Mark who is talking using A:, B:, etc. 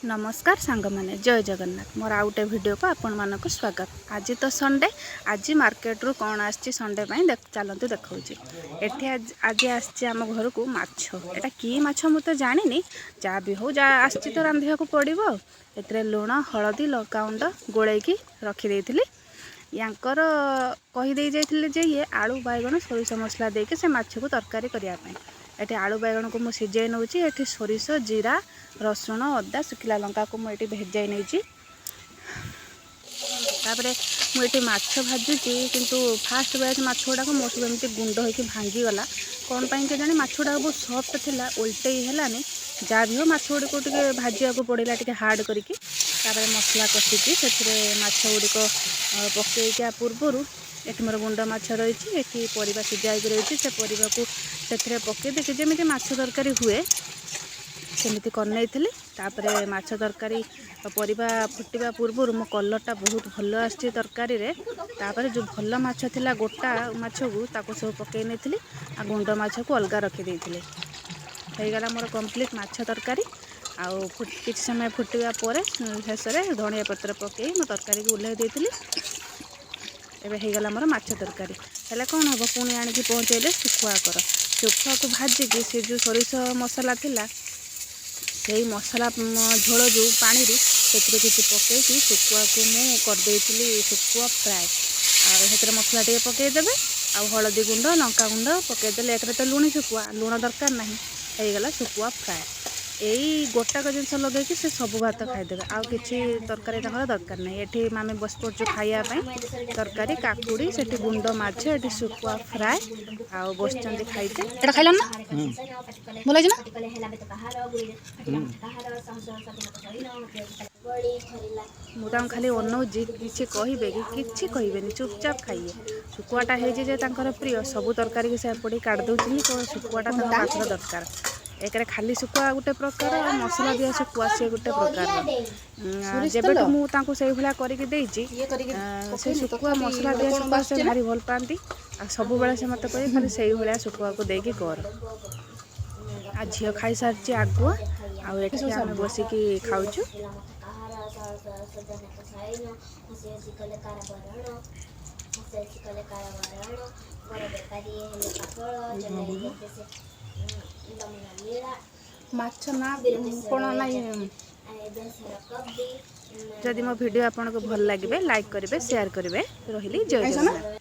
A: नमस्कार सांग माने जय जगन्नाथ मोर आउटे वीडियो को आपण मानक स्वागत। आज तो संडे आज मार्केट रू कौन आछि संडे चलतु देखौछि। एठी आज आछि आम घर को माछ एटा की माछ मु तो जानिनी जा भी हो जा आछि तो रांधिया को पड़िबो। एतरे लुण हळदी लंकाउंड गोळेकी रखी देइथिली यांकर कहि देइ जाइथिले जे ये आलू बैगण सोरिष मसला देके से माछ को तरकारी करिया पय। एठी आलू बैगण को मु सिझाई नउछि। एठी सोरिष जीरा रसुण अदा सुखिला लंका को मुझे भेजाई नहीं तापरे मुझे माछ भाजुची किंतु फास्ट बैच माछ गुड़ाक मो सब एमती गुंड होकर भांगीगला कौन पाई के जाने माछ गुड़ाक बहुत सफ्ट थिला उल्टेई हेलानी जहाँ भी हो माछ गुड़ी को भाजिया को पड़ा टे हार्ड करके मसला कषिकी से माछ गुड़िक पकईका पूर्वर ये मोर गुंड माछ रही परिवा सिझाई रही से परिवा को से पकई देखिए जमी माछ तरकारी हुए सेमती करनी तापरे माछ तरकारी परिवा फुटिबा पूर्वर मो कलरटा बहुत भल आसी तरकारी रे तापरे जो भल माछ थिला गोटा माछ को ताको सब पकई नहीं आ गुंड माछ को अलग रखी देइथिले गला मोर कंप्लीट माछ तरकारी आउ किसी समय फुटिबा परे शेष में धनिया पत्र पकई मो तरकारी को ओल्हाई देइथिली। एबे हो गला मोर माछ तरकारी हेले कौन हम पुणी आनिकी पहुँचेले शुखुआ कर शुखुआ को भाजिकी से जो सोरिष मसला थिला से मसला झोल जो पानी से किसी पकईकी शुखुआ को मुझे शुखुआ फ्राए आर मसला टे पकईदेवे आ हलदी गुंड लंका गुंड पकईदे एक तो लुणी शुखुआ लुण दरकार ना होगला शुखुआ फ्राए यही गोटाक जिनस लगे से सब भात खाईदेवे आ कि तरकारी दरकार ना ये आम बस पड़ू खायापी तरकारी काकुड़ी से गुंड माछ ये शुखुआ फ्राए आउ बस खाइते खाइल ना भल मुझे खाली अनौजी किसी कहे कि कहे चुपचाप खाइए शुखुआटा है प्रिय सब तरकारी से पड़ी काट दूसरी तो शुखुआटा मात्र दरकार एक खाली शुखुआ गोटे प्रकार मसला दिया शुखुआ सी गोटे प्रकार जब मुझे भाया करके शुखुआ मसला दिया शुखुआ से भारी भल पाती सब बेले से मत कहे खाली से भाया शुखुआ को देकी कर आ झील खाई सारी आगुआ आम बसिकी खाऊँ माछ ना कौन ना जदि मो वीडियो आपको भल लगे लाइक करेंगे शेयर करेंगे रही जय जगन्नाथ।